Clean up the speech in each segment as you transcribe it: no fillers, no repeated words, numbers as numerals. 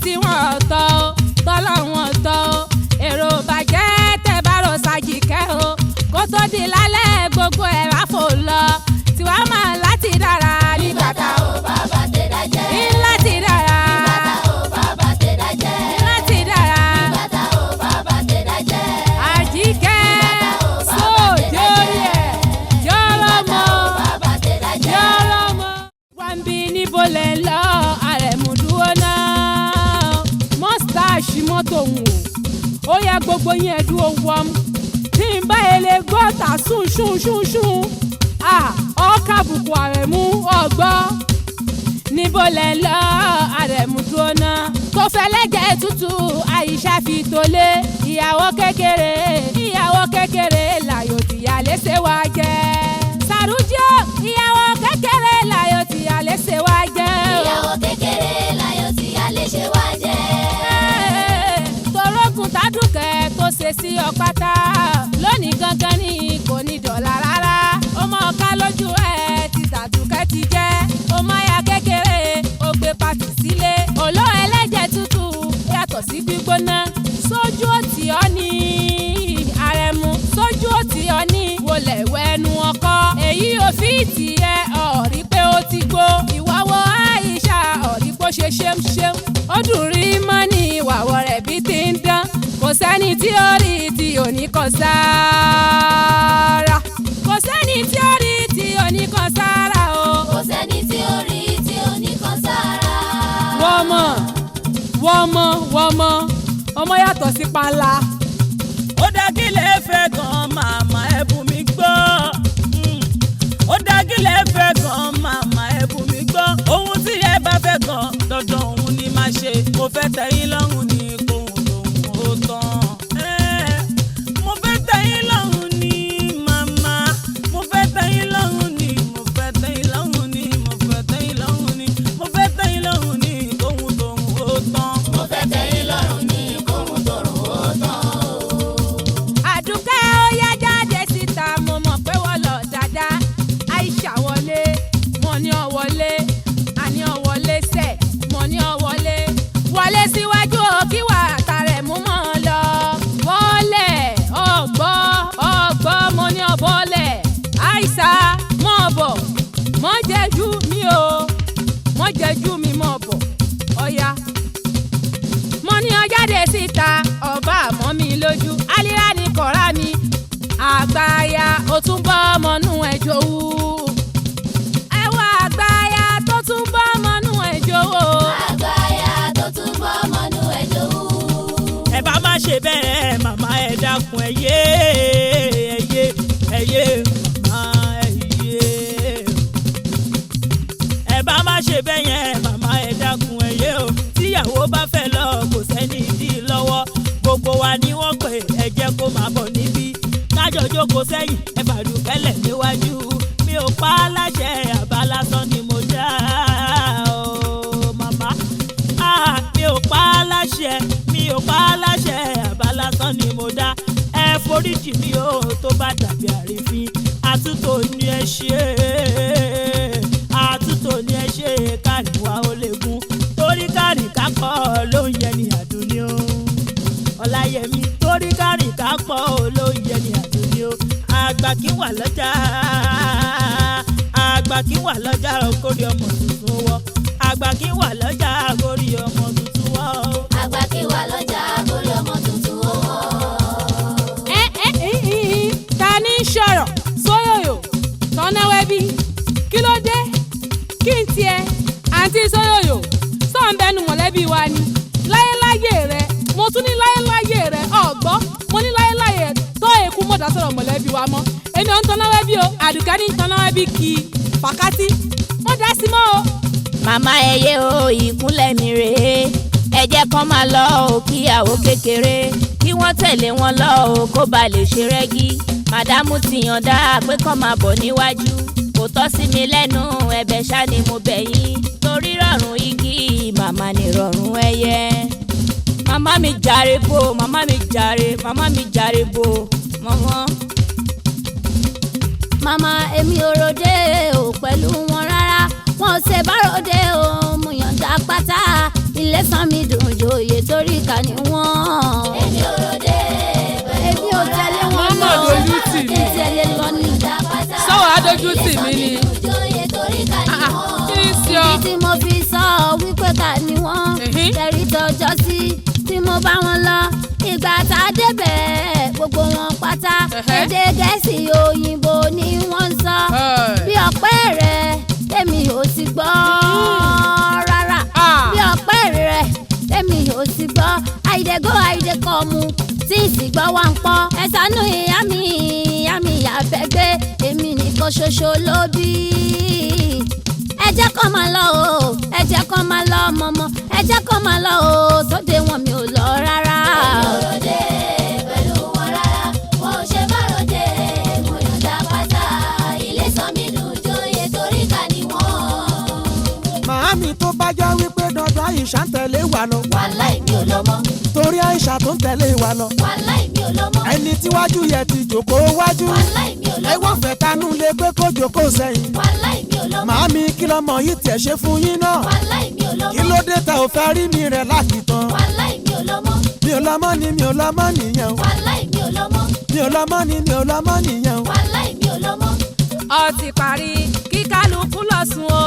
tí wọ́n tọ́ tọ́lọ́ wọn tọ́ èrò bàjẹ́ tẹ́ bá rò ṣàjìkẹ́ o kó tó di lálẹ́ gbogbo ẹ̀ wá fò lọ tiwa máa láti dára nígbà tá ò bá bá tẹ̀ dájẹ́ láti dára nígbà tá ò bá bá tẹ̀ dájẹ́ láti dára nígbà tá ò bá bá tẹ̀ dájẹ́ àjíkẹ́ sóòjórì ẹ̀ jọ́rọ́mọ jọ́rọ́mọ. wọ́n bí níbo lẹ̀ ń lọ àrẹ̀mú dúró náà mọ́stáàṣì mọ́tò ń wò ó yẹ gbogbo yẹn dúró wọ́n tí ń bá ele gbọ́ tà sùn ọkà bùkù àrẹ̀mú ọgbọ́ níbo lẹ̀ ń lọ àrẹ̀mú dúró náà tó fẹ́ lẹ́jẹ̀ tútù àyíṣà fi tolé ìyàwó kékeré láyò tìyà léṣe wá jẹ́ Saruji ìyàwó kékeré láyò tìyà léṣe wá jẹ́ ìyàwó kékeré láyò tìyà léṣe wá jẹ́ torókùn tádùkẹ́ tó ṣe sí ọpátá lónìí gangan ní kò ní dọ̀là rárá ọmọ ọ̀ká lójú ẹ̀ ti tàdùkẹ́ ti jẹ́ ọmọ ya kékeré ó gbé pàtì sílé òló ẹlẹ́jẹ̀ tútù yàtọ̀ sí gbígbóná sójú òtí ọ́ ní àrẹ̀mú sójú òtí ọ́ ní wọlé wẹnu ọkọ èyí ò fi ìtì ẹ ọ̀rí pé ó ti gbó ìwàwọ̀ àyíṣà ọ̀rí pé ó ṣe ṣémṣém ó dùn rí mọ́ ní ìwàwọ̀ rẹ̀ bí ti ń dán kò sẹ́ni tí ó rí tí ò ní kan sára kò sẹ́ni tí ó rí tí ò ní kan sára o kò sẹ́ni tí ó rí tí ò ní kan sára. wọ́mọ ọmọ yàtọ̀ sí panla. ó dágílẹ̀ fẹ́ gan màmá ẹ̀bùn mi gbọ́ ó dágílẹ̀ fẹ́ gan màmá ẹ̀bùn mi gbọ́ ohun tí ẹ bá fẹ́ gan dandan òun ni máa ṣe mo fẹ́ tẹ́yìn lọ́rùn ní kóhun lòun ó tán mo fẹ́ tẹ́yìn lọ́rùn ní màmá mo fẹ́ tẹ́yìn lọ́rùn ní mo fẹ́ tẹ́yìn lọ́rùn ní mo fẹ́ tẹ́yìn lọ́rùn ní mo fẹ́ tẹ́yìn lọ́rùn ní kóhun lòun ó tán mo fẹ́ tẹ́yìn lọ́rùn ní kóhun lòun ó tán. Àdùkẹ́ ó yá jáde síta mo mọ̀ pé wọ́n lọ dáadáa Àìṣà wọlé mo ní ọ wọlé àní ọ wọlé sẹ̀ mo ní ọ wọlé wọlé síwájú o kí wà àtàrẹ̀ mú mọ́ ọ lọ bọ́ọ̀lẹ̀ ọgbọ́ mo ní ọ bọ́ọ̀lẹ̀ Àìṣà mọ́ ọ bọ̀ mọ́ jẹ́jú mi o mọ́ jẹ́jú mi mọ́ ọ bọ̀ ọ̀ya mo ní ọ jáde síta ọba àmọ́ mi lójú alira ní kọ̀ọ̀rá mi àgbáyà ó tún bọ́ ọmọ nú ẹ̀ jòwú ẹwà àgbáyà tó tún bọ́ ọmọ nú ẹ̀ jòwú. àgbáyà tó tún bọ́ ọmọ nú ẹ̀ jòwú. ẹ bá má ṣe bẹ́ẹ̀ màmá ẹ dákun ẹ yé màmá ẹ yé ẹ bá má ṣe bẹ́ẹ̀ yẹn màmá ẹ dákun ẹ yé o tíyàwó bá fẹ́ lọ kò sẹ́ni dí lọ́wọ́ gbogbo wa ni wọ́n pè ẹ jẹ́ kó máa bọ̀ níbí kájọ jókòó sẹ́yìn ẹ fàdùkẹ́lẹ̀ níwájú mi ò pa á láṣẹ àbá lásán ni mo dá o màmá mi ò pa á láṣẹ àbá lásán ni mo dá ẹ foríjì mi o tó bá dàbí àrífín àtúntò ni ẹ ṣe káríwá ó lè gún torí kárìká kọ́ ló ń yẹ ní àdúní o ọláyẹmí torí kárìká kọ́ ló ń yẹ ní àdúní o àgbà kí wà lọ́jà kórí ọmọ tuntun wọ́ àgbà kí wà lọ́jà kórí ọmọ tuntun wọ́. àgbà kí wà lọ́jà kórí ọmọ tuntun wọ́. ta ní sọ̀rọ̀ sóyòyò tọ́náwẹ́bí kí ló dé kí n tiẹ̀ àǹtí sóyòyò sọ̀nbẹ́nu mọ̀lẹ́bí wa ni láyéláyé rẹ̀ mo tún ní láyéláyé rẹ̀ ọ̀gbọ́ mo ní láyéláyé tó èkú mọ̀dá sọ̀rọ̀ mọ̀lẹ́bí wa mọ́ èmi ò ń tọ́náwẹ́bí o Àdùkẹ́ ní tọ́náwẹ́bí kì í fàkátì wọ́n dá sí mọ́ o. màmá ẹyẹ o ìkúnlẹ̀ mi rèé ẹ jẹ́ kán máa lọ o kíyàwó kékeré kí wọ́n tẹ̀lé wọn lọ o kó ba lè ṣe rẹ́gí màdámù ti yànda pé kán máa bọ̀ níwájú kò tọ́ sí mi lẹ́nu ẹ̀bẹ̀ ṣá ni mo bẹ̀ yín torí rọrùn igi màmá ni rọrùn ẹyẹ. màmá mi jàre bò màmá mi jàre bò mọ́mọ́. màmá èmi ò ròde o pẹ̀lú wọn rárá wọn ò ṣe bá ròde o mo yànda pátá ilé ilé sàn mi dùn joyè torí ká ní wọ́n. èmi ò ròde èmi ò tẹ̀lé wọn lọ. mọ́mọ́ dojú tì mí. tẹ̀lé lọ ní sọ́wọ́ adójú tì mí ni. kí ni sí ọ. ìdí tí mo fi sọ wípé ká ní wọ́n. tẹ̀rí tọjọ́ sí tí mo bá wọn lọ. ìgbà tá a débẹ̀ gbogbo wọn pátá. èdè gẹ̀ẹ́sì òyìnbó ni wọ́n ń sọ. bí ọpẹ́ rẹ̀ tèmi ò sì gbọ́ rárá. bí ọpẹ́ rẹ̀ tèmi ò sì gbọ́. àìdègò àìdèkọ̀ mu tí ìsìgbọ́ wa ń pọ́. ẹ ṣàánú ìyá mi àfẹ́gbé èmi nìkan ṣoṣo ló bí. ẹ jẹ́ kó máa lọ o ẹ jẹ́ kó máa lọ mọ́mọ́ ẹ jẹ́ kó máa lọ o sóde wọn mi ò lọ rárá. òròdé pẹ̀lú wọn rárá wọn ò ṣe má ròde mo yọ̀ǹda pátá ilé sàn mi dùn joyè torí ká ní wọ́n. màámi tó bá jẹ́ wípé dandan Àìṣà ń tẹ̀lé wa lọ. wàláì mi ò lọ mọ́. torí Àìṣà tó ń tẹ̀lé wa lọ. wàláì mi ò lọ mọ́. ẹni tíwájú yẹ ti jókòó wájú. wàláì mi ò lọ mọ́. ẹ wọ́n fẹ́ tanú lé pé kó jókòó sẹ́yìn. wàláì mi ò lọ mọ́. màámi kí lọmọ yìí tiẹ̀ ṣe fún yín náà. wàláì mi ò lọ mọ́. kí ló dé tá ò fẹ́ rí mi rẹ̀ láti tán. wàláì mi ò lọ mọ́. mi ò lọ́mọ ni mi ò lọ́mọ nìyẹn o. wàláì mi ò lọ mọ́. mi ò lọ́mọ ni mi ò lọ́mọ nìyẹn o. wàláì mi ò lọ mọ́. ó ti parí kí kálukú lọ sùn o.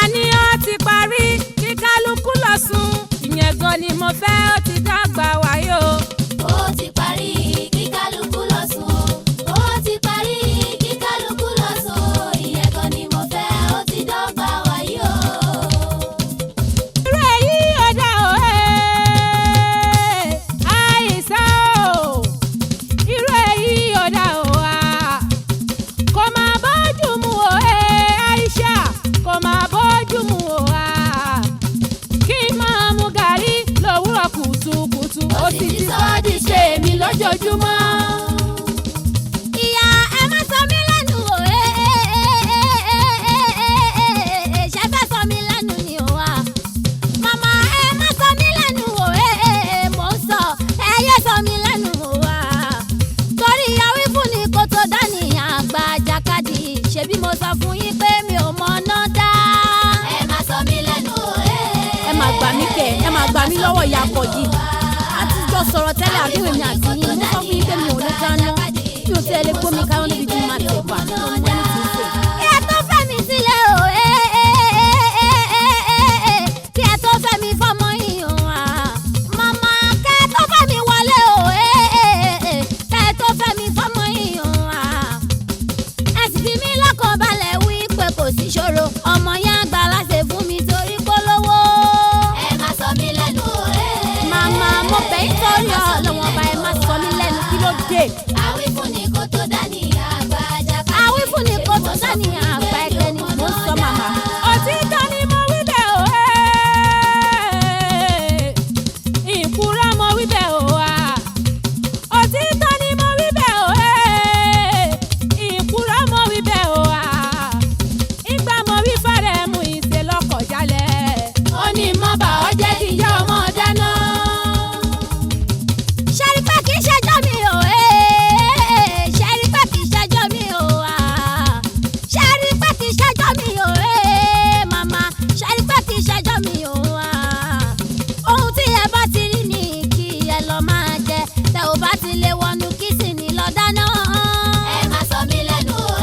àní ó ti parí kí kálukú lọ sùn. ìyẹn gan ni mo fẹ́ ó ti dàgbà wáyé o. ó ti parí kí kálukú lọ sùn o. ó ti parí kí kálukú lọ sùn o. ìyẹn kan ni mo fẹ́ ó ti dọ́gba wáyé o. irú èyí ò dá o Àìṣà o. irú èyí ò dá o kò máa bójú mu o Àìṣà kò máa bójú mu o kí n máa mu gàrí lówùrọ̀ kùtùkùtù ó sì ti sọ ọ́ di ṣe mi lójoojúmọ́. ìyá ẹ má sọ mí lẹ́nu o ṣe fẹ́ sọ mí lẹ́nu ni o wa. màmá ẹ má sọ mí lẹ́nu o mò ń sọ ẹ yé sọ mí lẹ́nu o wa. torí ìyàwó fún ni kò tó dání àgbà jàkadì ṣebí mo sọ fún yín pé mi ò mọ náà dá. ẹ má sọ mí lẹ́nu o. ẹ máa gbà mí kẹ ẹ máa gbà mí lọ́wọ́ ìyá Akọ̀jí. àtijọ́ sọ̀rọ̀ tẹ́lẹ̀ àdéhùn mi àti yín mo sọ fún yín pé mi ò ní dáná mi ò tiẹ̀ lè gbómi káwọn níbi tí mo máa tẹ̀ pa ní ọmọ ẹni tí ń sè. kí ẹ tó fẹ́ mi sílẹ̀ o kí ẹ tó fẹ́ mi fọmọ yìí o màmá kẹ́ ẹ tó fẹ́ mi wọlé o kẹ́ ẹ tó fẹ́ mi fọmọ yìí o ẹ sì fi mí lọ́kàn balẹ̀ wí pé kò sí ṣòro ọmọ yẹn àgbà láṣẹ fún mi torí polówó. ẹ má sọ mí lẹ́nu o. màmá mo bẹ̀ ń torí ọlọ́wọ́n ọba ẹ má sọ mí lẹ́nu kí ló dé. àwífún ni kò tó dání àgbà jàkadì. àwífún ni kò tó dání àgbà ẹgbẹ́ ni mo ń sọ màmá. òtítọ́ ni mo wí bẹ́ẹ̀ o ìkúrọ́ mo wí bẹ́ẹ̀ o òtítọ́ ni mo wí bẹ́ẹ̀ o ìkúrọ́ mo wí bẹ́ẹ̀ o ìgbà mo wí fẹ́rẹ̀ mú ìṣe lọ́kọ̀ jálẹ̀ ó ní mọ́ bá ọ jẹ́ kí ìyá ọmọ dáná. ṣẹ́rí pé kì í ṣẹjọ́ mi o ṣẹ́rí pé kì í ṣẹjọ́ mi o ṣẹ́rí pé kì í ṣẹjọ́ mi o màmá ṣẹ́rí pé kì í ṣẹjọ́ mi o ohun tí ẹ bá ti rí ni kí ẹ lọ máa jẹ tẹ ò bá ti lè wọnú kìsìnì lọ dáná. ẹ má sọ mí lẹ́nu o.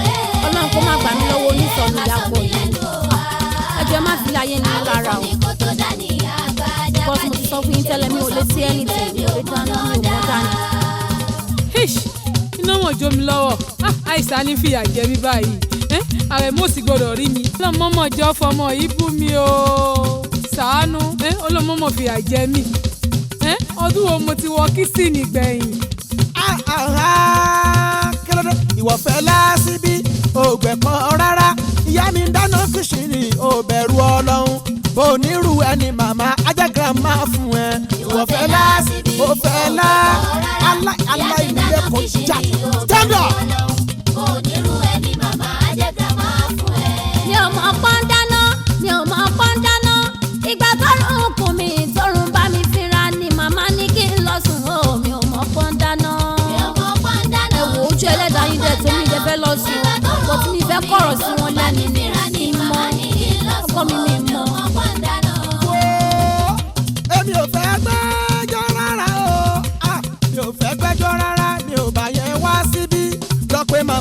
Ọlọ́run kó má gbà mí lọ́wọ́ onísọ̀nù ìyá Akọ̀jí. ẹ jẹ́ má fi ayé ní lára o. àwífún ni kò tó dání àgbà bọ́sì mo ti sọ fún yín tẹ́lẹ̀ mi ò lè sí ẹni tí mi ò lè dáná mi ò mọ̀ dání. Hish, iná wọn jó mi lọ́wọ́ Àìṣà ní fìyà jẹ mí báyìí ààrẹ mo sì gbọdọ̀ rí mi ọlọ́mọ́mọ́ jẹ́ ọfọmọ yìí bú mi o ṣàánú ọlọ́mọ́mọ́ fìyà jẹ mí ọdún wo mo ti wọ kìsìnì gbẹ̀yìn. kílódé ìwọ fẹ́ lásìbí ògbẹ́ kan rárá ìyá mi ń dáná kìsìnì ò bẹ̀rù Ọlọ́run bó nírú ẹni màmá ajẹ́gàrà máa fún ẹ ìwọ fẹ́ lásìbí ò fẹ́ lá aláìnílẹ̀ kò já stand up. onírú ẹni màmá ajẹ́gàrà máa fún ẹ. mi ò mọ̀ pọ́n dáná mi ò mọ̀ pọ́n dáná ìgbà tọ́rùn kùn mi tọ́rùn bá mi fínra ni màmá ní kí n lọ sùn o mi ò mọ̀ pọ́n dáná. mi ò mọ̀ pọ́n dáná. ẹ wò ojú ẹlẹ́dàá yín dẹ̀ tó mi lè fẹ́ lọ sùn ọkọ tí mi fẹ́ kọ̀rọ̀ sí wọn lẹ́nu ní mọ́ ọkọ mi mi mọ́. pọ́n dáná.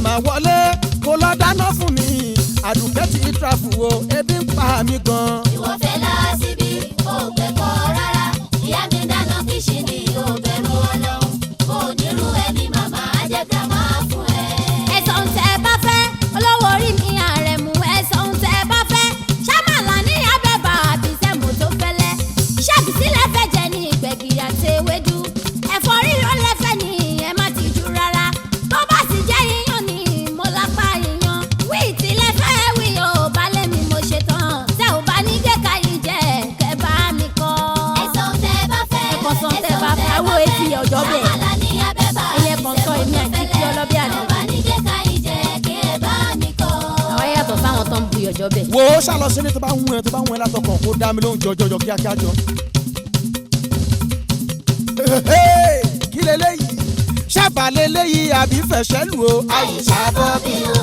màmá wọlé kó lọ dáná fún mi àdùkẹ́ ti tirafu o ebi ń pa mí gan. ìwọ fẹ́ lọ síbi ó gbẹ̀kọ́ rárá ìyá mi dáná kíṣìnì ó bẹ̀rù Ọlọ́run kò nírú ẹni màmá jẹ́ gírámà fún ẹ. ẹ̀sọ̀ ń tẹ́ bá fẹ́ olówó orí mi Àrẹ̀mú ẹ̀sọ̀ ń tẹ́ bá fẹ́ ṣámàlà ní abẹ́bà àbí sẹ́mu tó fẹ́lẹ́ ṣàbísílẹ̀ fẹ́ jẹ ní gbẹ̀gìrì àti ewédú ẹ̀fọ́ ríró lẹ́fẹ̀ ní ẹ má ti jù rárá tó bá sì jẹ́ iyán ní mo lápá iyán wíìtì lẹ́fẹ̀ wí o balẹ̀ mi mo ṣe tán tẹ́ ò bá ní gẹ́ka yìí jẹ́ kẹ́ bá mi kọ́. ẹ̀sọ̀ ń tẹ́ bá fẹ́ ẹ̀kọ́ sọ tẹ́ bá fẹ́ àwọn etí ọjọ́ bẹ̀ ṣámàlà ní abẹ́bà ẹ̀yẹ kan sọ èmi àti kí ọlọ́bẹ̀ àná tó bá ní gẹ́ka yìí jẹ́ kẹ́ bá mi kọ́. àwọn yàtọ̀ sáwọn tó ń bu ọjọ́ bẹ̀. wo ṣàlọ sílé tó bá ń wẹ̀ látọkàn kó dá mi lóhùn jọjọjọ kíákíá jọ. kí leléyìí ṣàbà leléyìí àbí fẹ̀ṣẹ̀ lù o àyíṣà bọ́ bí o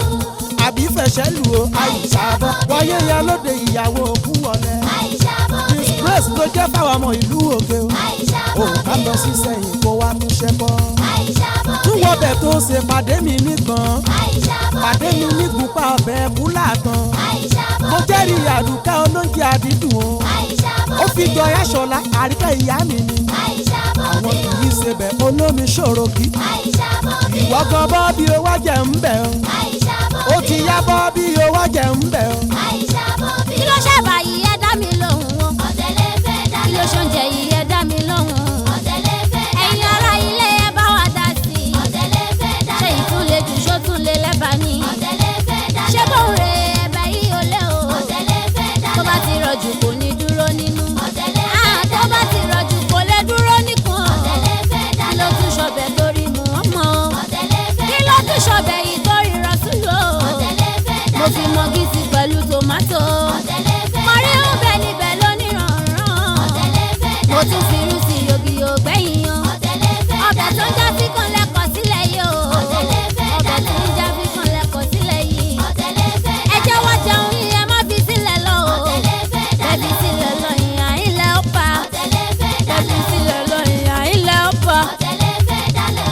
àbí fẹ̀ṣẹ̀ lù o àyíṣà bọ́ wáyé ya lóde ìyàwó òkú ọ̀lẹ́ àyíṣà bọ́ bí o disgrace ló jẹ́ fáwọn ọmọ ìlú òkè o àyíṣà ò bọ́ ká lọ sí sẹ́yìn kó wá mú ṣẹ́kọ́ àyíṣà bọ́ bí túwọ́ bẹ̀ tó ṣe pàdé mi nìkan àyíṣà bọ́ pàdé mi nígunpá ọbẹ̀ kúlà kan àyíṣà bọ́ mo jẹ́rìí àdùkẹ́ olóúnjẹ àdídùn o àyíṣà bọ́ ó fi jọ Yáṣọlá àríkẹ́ ìyá mi ni àyíṣà bọ́ àwọn bí kì í ṣe bẹ̀ olómi ṣòro kí àyíṣà bọ́ bí ìwọ gan bọ́ bí o wá jẹ̀ ń bẹ̀ o àyíṣà bọ́ ó ti yá bọ́ bí o wá jẹ̀ ń bẹ̀ o. àyíṣà bọ́ bí kí ló ṣàbàyí ẹ dá mi lóhùn o ọ̀tẹ̀lẹ̀ fẹ́ kí dáná ló ṣoúnjẹ yìí ẹ dá mi lóhùn ọ̀tẹ̀lẹ̀ fẹ́ ẹ̀yin dáná ará ilé ẹ bá wa dá sí i ọ̀tẹ̀lẹ̀ fẹ́ ṣé dáná ìtúnlẹ̀ jù ṣó tún lè lẹ́bàá ni ọ̀tẹ̀lẹ̀ fẹ́ dáná ṣé bóun rè ẹ̀bẹ̀ yìí ó lé o ọ̀tẹ̀lẹ̀ fẹ́ dáná tó bá ti rọ̀jù kò ní dúró nínú ọ̀tẹ̀lẹ̀ tó bá ti rọ̀jù kò lè dúró níkùn ọ̀tẹ̀lẹ̀ fẹ́ kí dáná ló tún ṣọbẹ̀ torí mú ọmọ ọ̀tẹ̀lẹ̀ fẹ́ kí ló tún ṣọbẹ̀ yìí torí rọ̀ṣùlò ọ̀tẹ̀lẹ̀ fẹ́ dáná mo fi mọ gíìsì pẹ̀lú tòmátò ọ̀tẹ̀lẹ̀ fẹ́ mo rí dáná oúnjẹ níbẹ̀ lónìrànràn ọ̀tẹ̀lẹ̀ fẹ́ mo dáná tún fi irú sí yògì ògbẹ́yìn yan ọ̀tẹ̀lẹ̀ fẹ́ ọbẹ̀ tó ń já sí kan lẹ́kọ̀ọ́ sílẹ̀ yìí o ọ̀tẹ̀lẹ̀ fẹ́ ọbẹ̀ dáná tó ń já sí kan lẹ́kọ̀ọ́ sílẹ̀ yìí ọ̀tẹ̀lẹ̀ fẹ́ ẹ jẹ́ wá jẹun yìí ẹ má fi sílẹ̀ lọ o ọ̀tẹ̀lẹ̀ fẹ́ dáná bẹ́ẹ̀ni sílẹ̀ lọ ìyá ilẹ̀ ó pa ọ̀tẹ̀lẹ̀ fẹ́ dáná bẹ́ẹ̀ni sílẹ̀ lọ ìyá ilẹ̀ ó pa ọ̀tẹ̀lẹ̀ fẹ́ dáná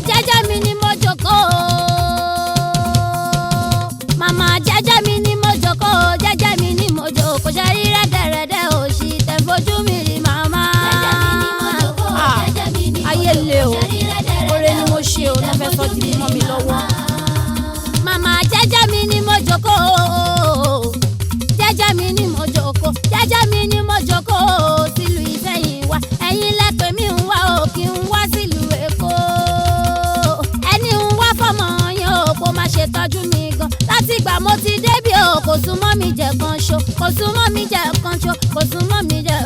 jẹ́jẹ́ mi ni mo jókòó màmá jẹ́jẹ́ mi ni mo jókòó jẹ́jẹ́ mi ni mo jókòó ṣe rí rẹ́dẹ̀rẹ́dẹ́ òṣì tẹ̀ fojú mi rí màmá. jẹ́jẹ́ mi ni mo ayé le o ṣe rí rẹ́dẹ̀rẹ́dẹ́ oore ni mo ṣe o lọ́fẹ́ sọ di mímọ́ mi lọ́wọ́. màmá jẹ́jẹ́ mi ni mo jókòó jẹ́jẹ́ mi ni mo jókòó jẹ́jẹ́ mi ni mo jókòó sílùú Ìṣẹ̀yìn wa ẹ̀yin lẹ́pẹ̀ mi ń wá o kí n wá sílùú Èkó ẹni ń wá fọmọ yẹn o kó má ṣe tọ́jú mi gan láti gbà mo ti débi o kò súnmọ́ mi jẹ kan ṣo kò súnmọ́ mi jẹ kan ṣo kò súnmọ́ mi jẹ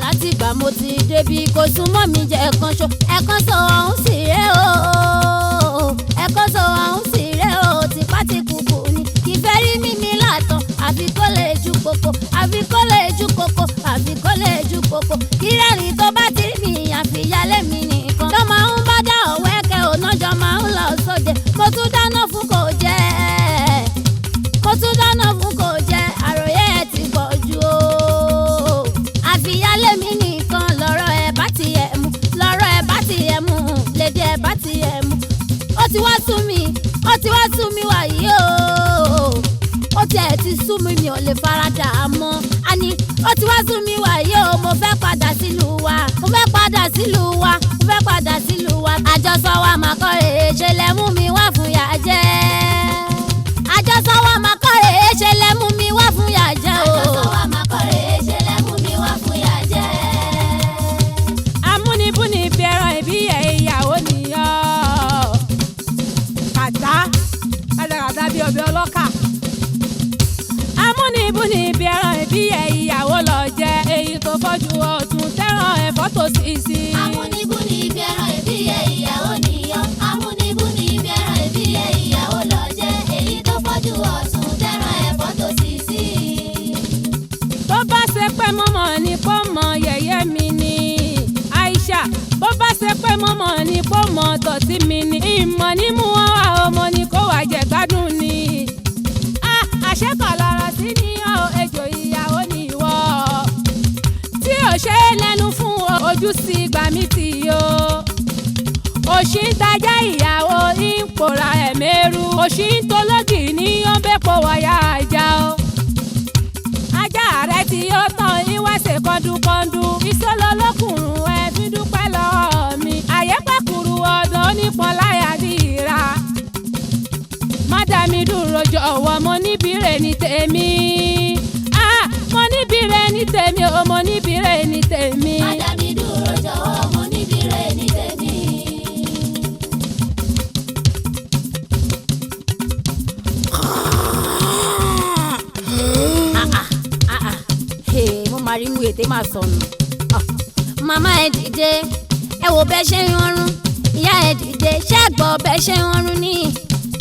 láti gbà mo ti débi kò súnmọ́ mi jẹ kan ṣo ẹ̀kan sọ ọ̀hún sì rẹ́ o ẹ̀kan sọ ọ̀hún sì rẹ́ o tipátìkùkù ni kì í fẹ́ rí mímí látàn àfi kó lè ju koko àfi kó lè ju koko àfi kó lè ju koko kí rẹ́rìn tó bá ti rí mi àfìyálé mi nìkan ló máa ń bá dá ọ̀wẹ́kẹ́ ònájọ́ máa ń lọ sóde mo tún dáná fún kò jẹ́ mo tún dáná fún kò jẹ́ àròyé ẹ̀ ti pọ̀ jù o àfìyálé mi nìkan lọ́rọ̀ ẹ̀ bá ti ẹ̀ mú lọ́rọ̀ ẹ̀ bá ti ẹ̀ mú lédè ẹ̀ bá ti ẹ̀ mú ó ti wá sú mi ó ti wá sú mi wàyí o ó tiẹ̀ ti sú mi mi ò lè faradà mọ́ àní ó ti wá sú mi wàyí o mo fẹ́ padà sílùú wa mo fẹ́ padà sílùú wa mo fẹ́ padà sílùú wa àjọsọ wa máa kọ́ rèé ṣe lẹ́ mú mi wá fún yà jẹ́ àjọsọ wa máa kọ́ rèé ṣe lẹ́ mú mi wá fún yà jẹ́ o. àjọsọ wa máa kọ́ rèé ṣe lẹ́ mú mi wá fún yà jẹ́. amúnibúni bí ẹran ìbí ẹ̀ ìyàwó nìyàn kàtá kàtàkàtà bí ọbẹ̀ ọlọ́kà amúnibúni bí ẹran ìbí ẹ̀ ìyàwó lọ jẹ èyí tó fọ́jú ọ̀tún tẹ́ràn ẹ̀fọ́ tó sì sí. amúnibúni bí ẹran ìbí ẹ̀ ìyàwó nìyàn amúnibúni bí ẹran ìbí ẹ̀ ìyàwó lọ jẹ́ èyí tó fọ́jú ọ̀tún tẹ́ràn ẹ̀fọ́ tó sì sí. tó bá ṣe pé mọ́mọ́ ni kó mọ yẹ̀yẹ́ mi ni Aisha bó bá ṣe pé mọ́mọ́ ni kó mọ tọ̀tí mi ni ìmọ̀ ní mú wọn wá ọmọ ni kó wà jẹ gbádùn ni àṣekọ̀ lọ́rọ̀ sí ni ejò ìyàwó ni ìwọ tí ò ṣe é lẹ́nu fún ojú sí gbà mí tì o òṣì ń tajà ìyàwó ń pòrà ẹ̀ mẹ́rù òṣì ń tológì ní ọ̀bẹ́pọ̀ wáyà ìjà o. ajá rẹ̀ tí ó tán ìwẹ̀sẹ̀ kọ́dúkọ́dú ìṣòlò lókùnrin ẹ̀ fi dúpẹ́ lọ́wọ́ mi. àyè pẹ̀kúrú ọ̀dọ́ onípọ̀n láyà dìra. mádàmí dúró jọ̀wọ́ mo níbi rẹ̀ ní tèmi. mo níbi rẹ̀ ní tèmi o mo níbi rẹ̀ ní tèmi. mádàmí dúró jọ̀wọ́ mo níbi rẹ̀ ní tèmi. mo máa rí mú ètè máa sọnù. màmá ẹ dìde ẹ wo bẹ́ẹ̀ ṣe ń rọrùn ìyá ẹ dìde ṣé ẹ gbọ́ bẹ́ẹ̀ ṣe ń rọrùn ní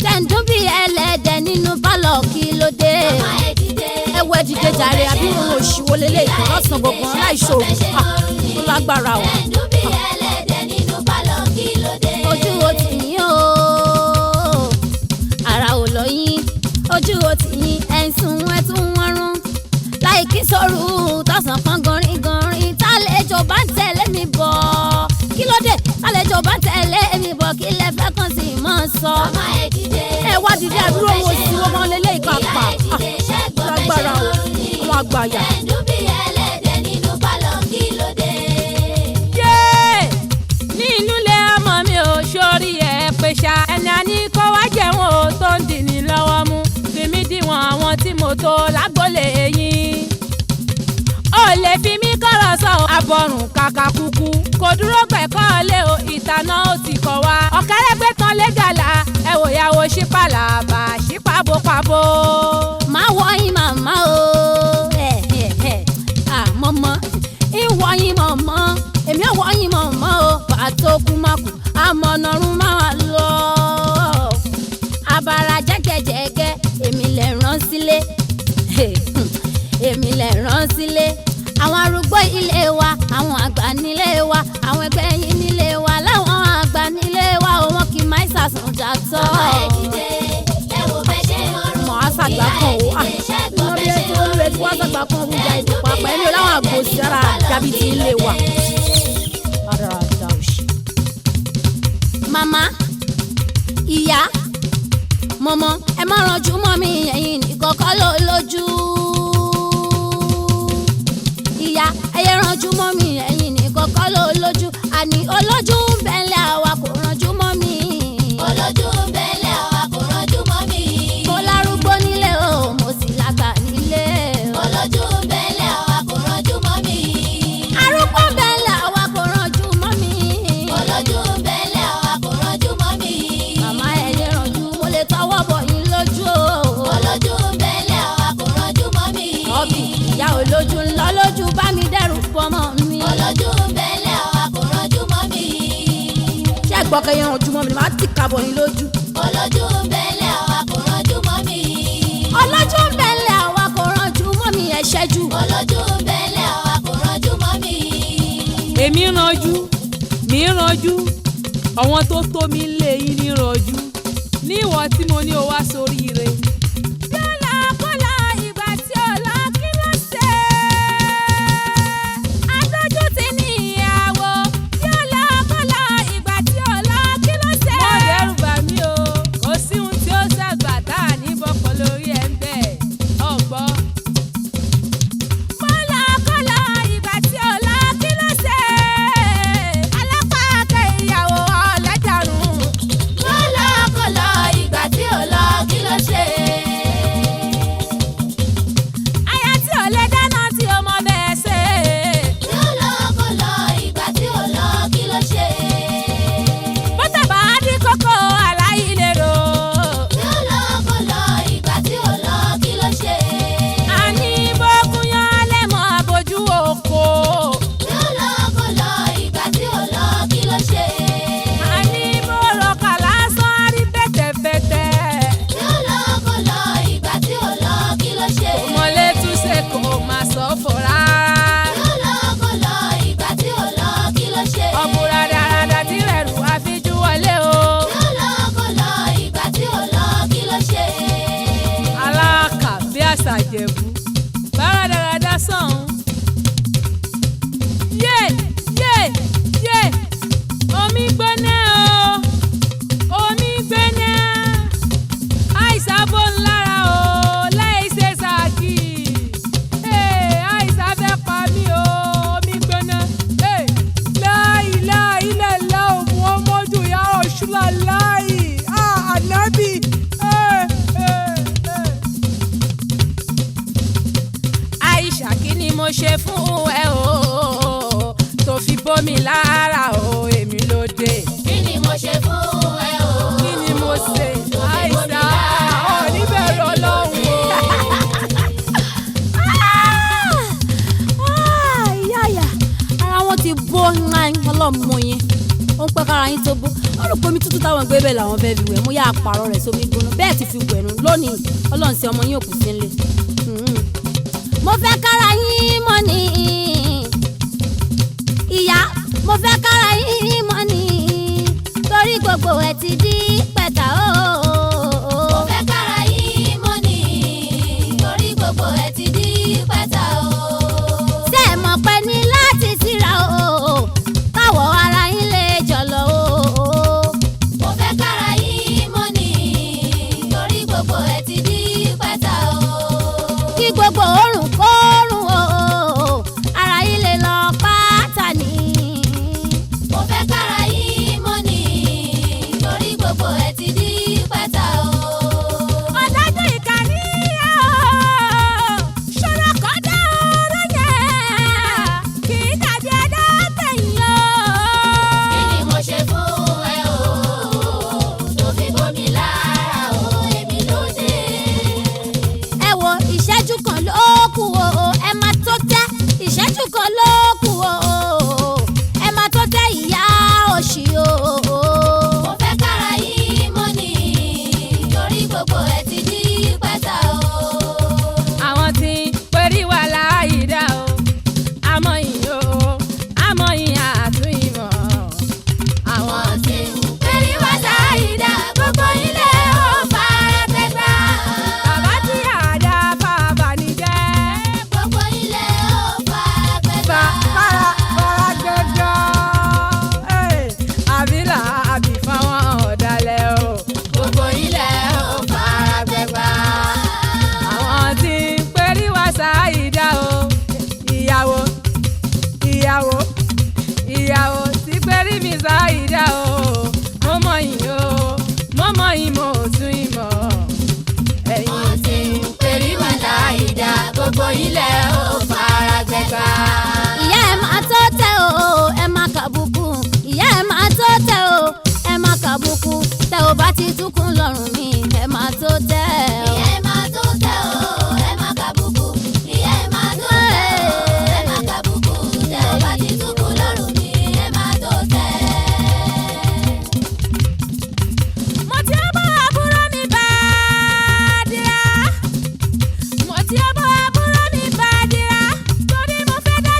tẹ̀ǹdún bí ẹlẹ́dẹ̀ nínú pálọ̀ kí ló dé. màmá ẹ dìde ẹ wo ẹ dìde jàre àbí òun òṣìwò lélẹ̀ ìtàn lọ́sàn gbọ̀ngàn láìṣòro tó lágbára o. tẹ̀ǹdún bí ẹlẹ́dẹ̀ nínú pálọ̀ kí ló dé. ojú wo tì yín o ara ò lọ yín ojú wo tì yín ẹ̀ ń sùn ẹ̀ tún wọ́n rún láì kí sóru tọ̀sán kan gọrin tálejò bá ń tẹ̀lé mi bọ̀ kí ló dé tálejò bá ń tẹ̀lé mi bọ̀ kí lẹ fẹ́ kàn sí mọ́ sọ. màmá ẹ dìde ẹ wá dìde àdúrà owó sí wọn kan lélẹ̀ ìkàpà lágbára o wọn àgbàyà. tẹ̀ǹdún bí ẹlẹ́dẹ̀ nínú pálọ̀ kí ló dé. ní inú ilé ọmọ mi ò sórí ẹ̀ pé ṣá ẹni àní kó wá jẹun ò tó ń dì ní lọ́wọ́ mú fi mí díwọ̀n àwọn tí mo tó lágbólé yín. ó lè fi mí kọ́rọ̀ sọ abọ́rùn kàkà kúkú kò dúró gbẹ̀kọ́ lé o ìtànà ó ti kọ̀ wá. ọ̀kẹ́rẹ́gbẹ́ tán lé gàlà ẹ wò yàwó ṣípàlàbà ṣípàbòpàbò. má wọ̀nyí màmá o mọ̀mọ́ ìwọ̀nyí mọ̀mọ́ èmi ò wọ̀nyí mọ̀mọ́ o pàtó kú má kú àmọ̀nàrún má wà lọ. abara jẹ́gẹ́jẹ́gẹ́ èmi lè rán sílé èmi lè rán sílé. àwọn arúgbó ilé wa àwọn àgbà nílé wa àwọn ẹgbẹ́ yín nílé wa láwọn àgbà nílé wa wọn kì í máa ṣàṣàn jàtọ̀. màmá ẹ dìde ẹ wo bẹ́ẹ̀ ṣe ń rọrùn. mọ̀ á ṣàgbà kan o wọ́n bí ẹ tí wọ́n lè tí wọ́n ṣàgbà kan òun jà ìdìpọ̀ àpá ẹni ò láwọn àgbo sára jábí tí ń lé wa. màmá ìyá mọ̀mọ́ ẹ má ranjú mọ́ mi ẹ̀yin nìkan kọ́ ló lójú. ìyá ẹyẹ ranjú mọ́ mi ẹ̀yin nìkan kọ́ ló lójú. àní olójú ń bẹ̀lẹ̀ àwa kò ranjú mọ́ mi. olójú ń bẹ̀lẹ̀ àwa kò ranjú mọ́ mi. mo lárúgbó nílé o mo sì lágbà nílé o. olójú ń bẹ̀lẹ̀ àwa kò ranjú mọ́ mi. arúgbó ń bẹ̀lẹ̀ àwa kò ranjú mọ́ mi. olójú ń bẹ̀lẹ̀ àwa kò ranjú mọ́ mi. màmá ẹyẹ ranjú mo lè tọwọ́ bọ̀ yín lójú o. olójú ń bẹ̀lẹ̀ àwa kò ranjú mọ́ mi. ọbì ìyá olójú ńlọ lójú bá mi dẹ́rù fọmọ mi. olójú ń bẹ̀lẹ̀ àwa kò ranjú mọ́ mi. ṣé gbọ́kẹ́ yẹn ranjú mọ́ mi máa ti kàbọ̀ yín lójú. olójú ń bẹ̀lẹ̀ àwa kò ranjú mọ́ mi. ọlọ́jú ń bẹ̀lẹ̀ àwa kò ranjú mọ́ mi ẹ̀ ṣẹ́jú. olójú ń bẹ̀lẹ̀ àwa kò ranjú mọ́ mi. èmi ranjú mi ranjú àwọn tó tó mi lé yín ní ranjú ní ìwọ tí mo ní o wá sóríire. yálà kọ́lá ìgbà tí ó lọ kí ló ṣe. adójú ti ní ìyàwó yálà kọ́lá ìgbà tí ó lọ kí ló ṣe. mo dẹ́rù bà mí o kò sí ohun tí ó ṣàgbà tá a ní bọ́kọ̀ lórí ẹ̀ ń bẹ̀ ọ̀gbọ́. kọ́lá ìgbà tí ó lọ kí ló ṣe. alápàákẹ́ ìyàwó ọ̀lẹ́dàrún. kọ́lá ìgbà tí ó lọ kí ló ṣe. bómi lára o èmi ló dé. kí ni mo ṣe fún ẹ o. kí ni mo ṣe àìsàn oníbẹ̀rù ọlọ́run o. ìyá ara wọn ti bó ọlọ́mọ yẹn ó ń pẹ́ kára yín tó bó ó rò pé omi tútù táwọn gbé bẹ́ẹ̀ làwọn fẹ́ẹ́ fi wẹ̀ mú yá àpàrọ̀ rẹ̀ sómi gbóná bẹ́ẹ̀ ti fi wẹ̀ nù lónìí ọlọ́run sí ọmọ yín òkú sí nílé. mo fẹ́ kára yín mọ́ ni ìyá mo fẹ́ kára yín mọ́ ni torí gbogbo ẹ̀ ti di pẹ̀tà o. mo fẹ́ kára yín mọ́ ni torí gbogbo ẹ̀ ti di pẹ́ta o. ṣé ẹ mọ̀ pé ní láti síra o káwọ̀ ara yín lè jọ̀lọ̀ o. mo fẹ́ kára yín mọ́ ni torí gbogbo ẹ̀ ti di pẹ́ta o. kí gbogbo òórùn kóórùn o ara yín lè lọ pátá ni. mo fẹ́ kára yín mọ́ ni torí gbogbo ẹ̀ ti di pẹ́ta o. ọ̀dájú ìkànnì ṣòro kọ́dá ọ̀rọ̀ yẹn kì í dàbí ẹ̀dá tẹ̀yìn o. kí ni mo ṣe fún ẹ o tó fi bómi lára o èmi ló dé. ẹ wo ìṣẹ́jú kan ló kù o ẹ máa tó tẹ́ ìṣẹ́jú kan ló kù o ẹ máa tó tẹ́ ìyá òṣì o. mo fẹ́ kára yín mọ́ ni torí gbogbo ẹ̀ ti di pẹ́ta o. àwọn tí pẹ̀rí wà láàyè dá o àmọ́ yìí o àmọ́ yìí àtún ìmọ̀ àwọn tí pẹ̀rí wá sáyidá gbogbo ilé ó fara gbẹgbà. bàbá tí àdá bàbá ní jẹ́ gbogbo ilé ó fara gbẹgbà. fara gbẹjọ́ àbílà àbí fáwọn ọ̀dàlẹ̀ o gbogbo ilé ó fara gbẹgbà. àwọn tí pẹ̀rí wà sáyidá o ìyàwó tí pẹ̀rí mi sáyidá o mo mọ̀ yín o mo mọ̀ yín mo tún yín mọ̀ ẹ̀yin tí pẹ̀rí wá sáyidá gbogbo ilé ó fara gbẹgbà. ìyá ẹ máa tó tẹ́ o ẹ máa kàbùkù ìyá ẹ máa tó tẹ́ o ẹ máa kàbùkù tẹ́ ò bá ti túkùn lọ́rùn mi ẹ máa tó tẹ́ o. ìyá ẹ máa tó tẹ́ o ẹ máa kàbùkù. ìyá ẹ máa tó tẹ́ o ẹ máa kàbùkù. tẹ́ ò bá ti túkù lọ́rùn mi ẹ máa tó tẹ́. mo ti bọ́ àbúrò mi bá dira mo ti bọ́ àbúrò mi bá dira torí mo fẹ́ dá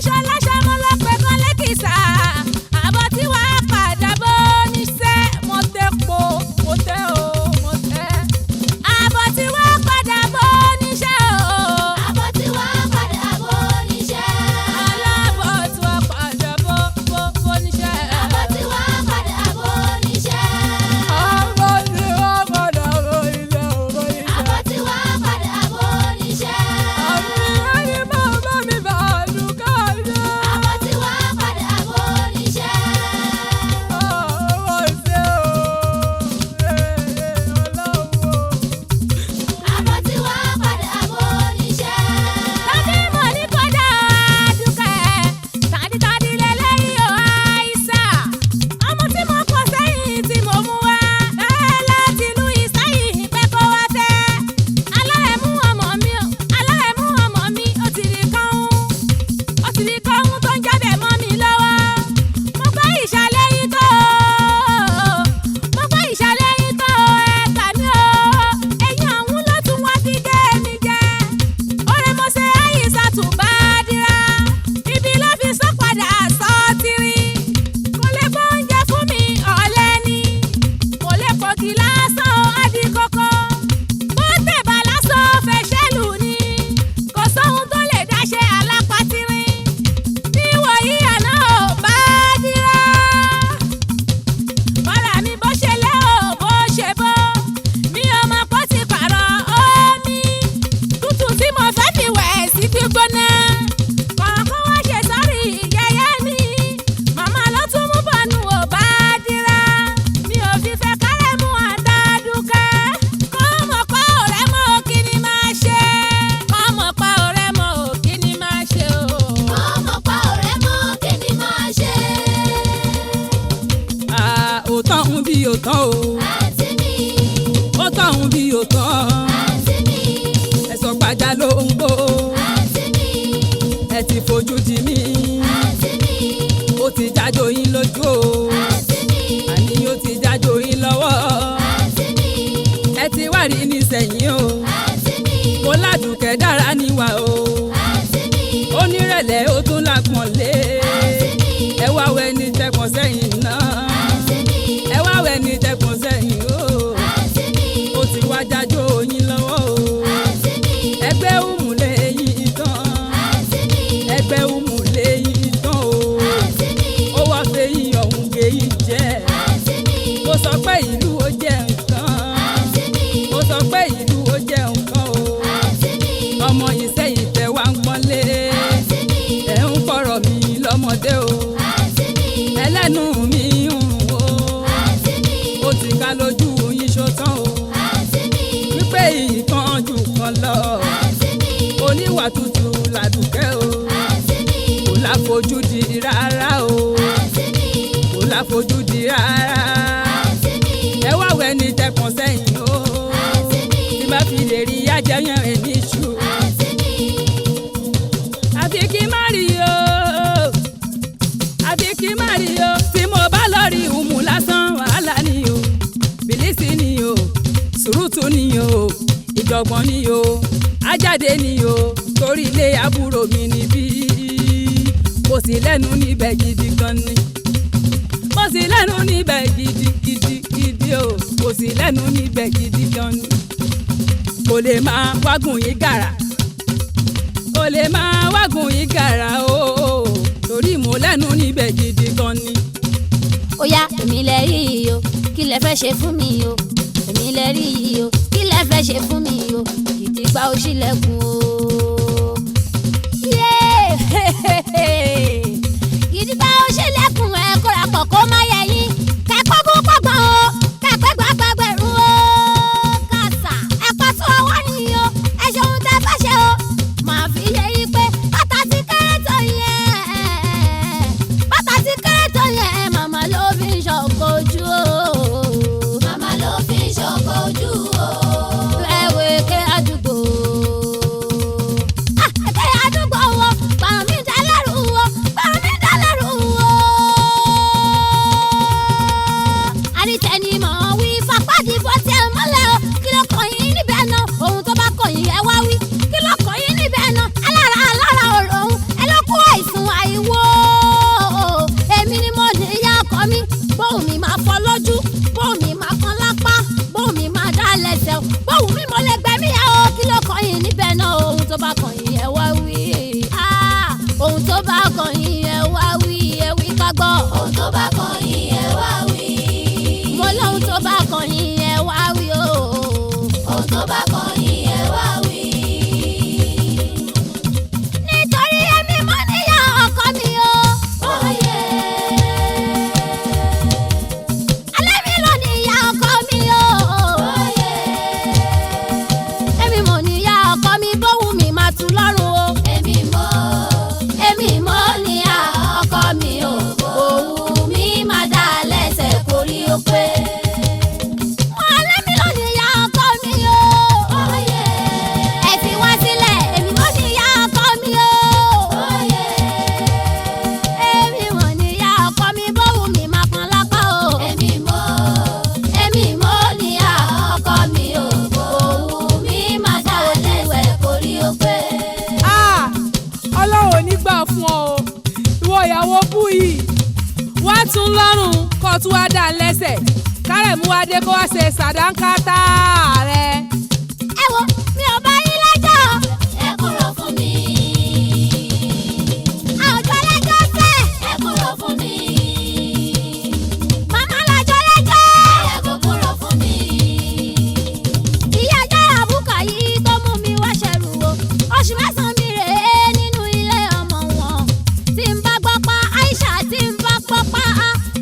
ò tán o. àǹtí mi. ó tọ̀hún bí ò tán. àǹtí mi. ẹ̀sọ́ gbàjà ló ń gbó. àǹtí mi. ẹ ti fojú di mí. àǹtí mi. ó ti jájò yín lójú o. àǹtí mi. àní ó ti jájò yín lọ́wọ́. àǹtí mi. ẹ ti wá rí ní sẹ́yìn o. àǹtí mi. mo ládùúkẹ́ dára níwà o. àǹtí mi. ó nírẹ̀lẹ̀ ó tún lápọ̀nlé. àǹtí mi. ẹ wá wẹ ní tẹkùn sẹ́yìn náà. àǹtí mi. ẹ wá wẹ ní tẹkùn sẹ́yìn o. àǹtí mi. ó ti wá jájò yín lọ́wọ́ o. àǹtí mi. ẹgbẹ́ òmùlẹ̀ yìí tán. àǹtí mi. ẹgbẹ́ òmùlẹ̀ yìí tán o. àǹtí mi. ó wá fẹ́ yín ọ̀hún gé yìí jẹ́. àǹtí mi. mo sọ pé ìlú ó jẹ́ nǹkan. àǹtí mi. mo sọ pé ìlú ó jẹ́ nǹkan o. àǹtí mi. ọmọ Ìṣẹ̀yìn tẹ wá ń pọ́nlé. àǹtí mi. ẹ̀ ń fọ̀rọ̀ mi lọ́mọdé o. àǹtí mi. ẹlẹ́nu mi ń rùn o. àǹtí mi. ó ti ká lójú yín ṣótán o. àǹtí mi. wípé ìkan jù kan lọ. àǹtí mi. oníwà tútù làdùkẹ́ o. àǹtí mi. kò láfojú di rárá o. àǹtí mi. kò láfojú di rárá. àǹtí mi. ẹ wá wẹ ní tẹkùn sẹ́yìn o. àǹtí mi. tí bá fi lè rí ajẹyàn rẹ̀ níṣu. àǹtí mi. àfi kí má rí o. àfi kí má rí o. tí mo bá lọ rí ìhùmù lásán wàhálà ni o. bìlísì ni o. sùrùtù ni o. ìjọ̀gbọ̀n ni o. ajáde ni o. torí ilé àbúrò mi níbí. kò sí lẹ́nu níbẹ̀ gidi gan ni. kò sí lẹ́nu níbẹ̀ gidi o. kò sí lẹ́nu níbẹ̀ gidi gan ni. kò lè máa wágùn yín gàrà. kò lè máa wágùn yín gàrà o. torí mo lẹ́nu níbẹ̀ gidi gan ni. ó yá èmi lẹ rí yìí o kí lẹ fẹ́ ṣe fún mi o èmi lẹ rí yìí o kí lẹ fẹ́ ṣe fún mi o Gidigba ó ṣílẹ̀kùn o. Gidigba ó ṣílẹ̀kùn ẹ kóra pọ̀ kó má yẹ yín kẹ́kọ̀ọ́ pọ̀gbọ́n o kẹ́pẹ́ gbàgbẹ́rún o kàṣà ẹ̀pọ̀ tó ọwọ́ nìyí o ẹ ṣeun tẹ́ fẹ́ ṣe o máa fi yẹ yín pé bàtà ti kéré tó yẹn bàtà ti kéré tó yẹn màmá ló fi ń ṣọkọ ojú o. màmá ló fi ń ṣọkọ ojú o. ẹ̀wẹ̀ ké àdúgbò. ké àdúgbò wo bàrùn mi dálẹ́rù wo bàrùn mi dálẹ́rù wo. àrítẹ́ni mọ̀ wí fapádì bó tiẹ̀ mọ́lẹ̀ o kí ló kàn yín níbẹ̀ náà ohun tó bá kàn yín ẹ wá wí kí ló kàn yín níbẹ̀ náà alára ọ̀rọ̀ òun ẹ ló kó àìsàn àìwò. èmi ni mo ní ìyá ọkọ mi bóun mi máa fọ́ lójú bóun mi máa kan lápá bóun mi máa dá lẹ́sẹ̀ bóun mi mo lè gbẹ̀mí ẹ o kí ló kàn yín níbẹ̀ náà ohun tó bá kàn yín ẹ wá wí. ohun tó bá kàn yín ẹ wá wí ẹ wí ká gbọ́. ohun tó bá kàn yín ẹ wá wí. mo lóhun tó bá kàn yín ẹ wá wí o. ohun tó bá kàn yín ẹ wá wí. nítorí èmi mo níyà ọkọ mi o. Oyè. alẹ́ mi ló níyà ọkọ mi o. Oyè. èmi mo níyà ọkọ mi bóun mi máa tu lọ́rùn o. èmi mọ̀ níyà ọkọ mi o. òun mi máa dá lẹ́sẹ̀ kórí ó pé. alẹ́ mi ló níyà ọkọ mi o. Oyè. ẹ fi wá sílẹ̀ èmi mo níyà ọkọ mi o. Oyè. èmi mo níyà ọkọ mi bóun mi máa kan lápá o. èmi mọ̀ níyà ọkọ mi o. òun mi máa dá lẹ́sẹ̀ kórí ó pé. Ọlọ́run ò ní gbà fún ọ o ìwọ ìyàwó bú yìí wá tún lọ́rùn kó tún wá dá lẹ́sẹ̀ kárẹ̀ mú wá dé kó wá ṣe sàdánkátà rẹ. ẹ wo mi ò bá yín lẹ́jọ́ ẹ kúrò fún mi. àwùjọ lẹ́jọ́ fẹ́ ẹ kúrò fún mi. màmá lọ́jọ́ lẹ́jọ́. ẹ kò kúrò fún mi. ìyá ajá àbúkà yìí tó mú mi wá ṣẹ̀rù o oṣù mẹ́sàn-án mi rèé nínú ilé ọmọ wọn tí n bá gbọ́ pa Aisha tí n bá gbọ́ pa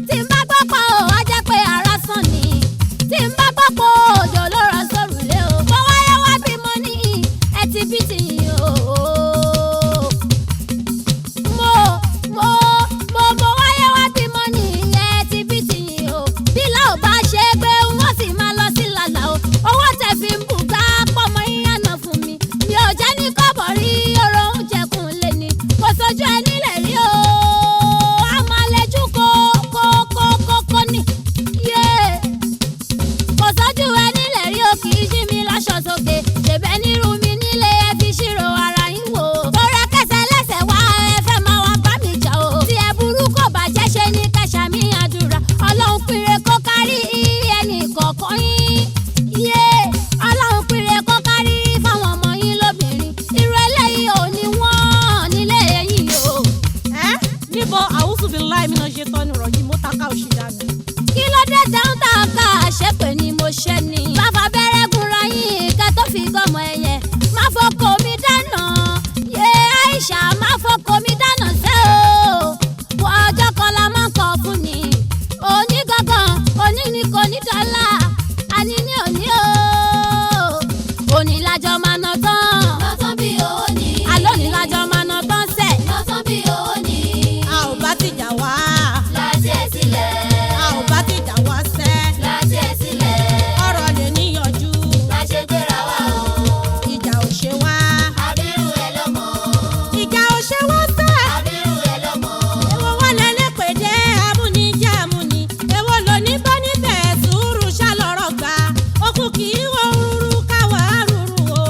tí n bá gbọ́ pa o á jẹ́ pé ara sàn ni tí n bá gbọ́ pa òjò ló rọ sórùlé o nílẹ̀ rí o a máa lẹ́jú kó ní. kò sójú ẹ nílẹ̀ rí o kì í ṣí mi láṣọ sókè ṣèbẹ́ nírú mi nílé ẹ fi ṣírò ara yín wò. tó rẹ kẹsẹ̀ lẹ́sẹ̀ wá ẹ fẹ́ máa wá bá mi jà o. tí ẹ burú kò bàjẹ́ ṣe ní kẹsà mi àdúrà ọlọ́run péré kó kárí ẹnì kọ̀ọ̀kan yín. ọlọ́run péré kó kárí fáwọn ọmọ yín lóbìnrin irú eléyìí ò ní wọ́n nílé yín o. níbo àwùsù bíi láì mi náà ṣe tọ́nu rọ̀ yìí mo taka òṣì dànù. kí ló dé dáhùn tá a ká àṣepè ni mo ṣe ni. bàbá bẹ̀rẹ̀ gunra yín ká tó fi gọmọ ẹ̀yẹ má fọkọ mi dáná Aisha má fọkọ mi dáná ṣe o. wọ ọjọ́ kan la máa ń kọ fún ni òní gangan òní ni kò ní dọ́là àní ní òní o. òní lájọ máa ná tán. ná tán bí owó ni. àlọ́ ní lájọ máa ná tán sẹ̀. ná tán bí owó ni. a ò bá tìjà wá. láti ẹ̀ sílẹ̀. a ò bá tìjà wá sẹ́. láti ẹ̀ sílẹ̀. ọ̀rọ̀ lè níyànjú. la ṣe gbéra wa o. ìjà ò ṣe wá. àbírú ẹ lọ́mọ. ìjà ò ṣe wá sẹ́. àbírú ẹ lọ́mọ. èwo wọn lè lè pèdé amúnijẹ́ amúni. èwo lò ní bọ́ níbẹ̀ sùúrù ṣàlọ́rọ̀ gbà. okùn kì í wo rúru káwa rúru o.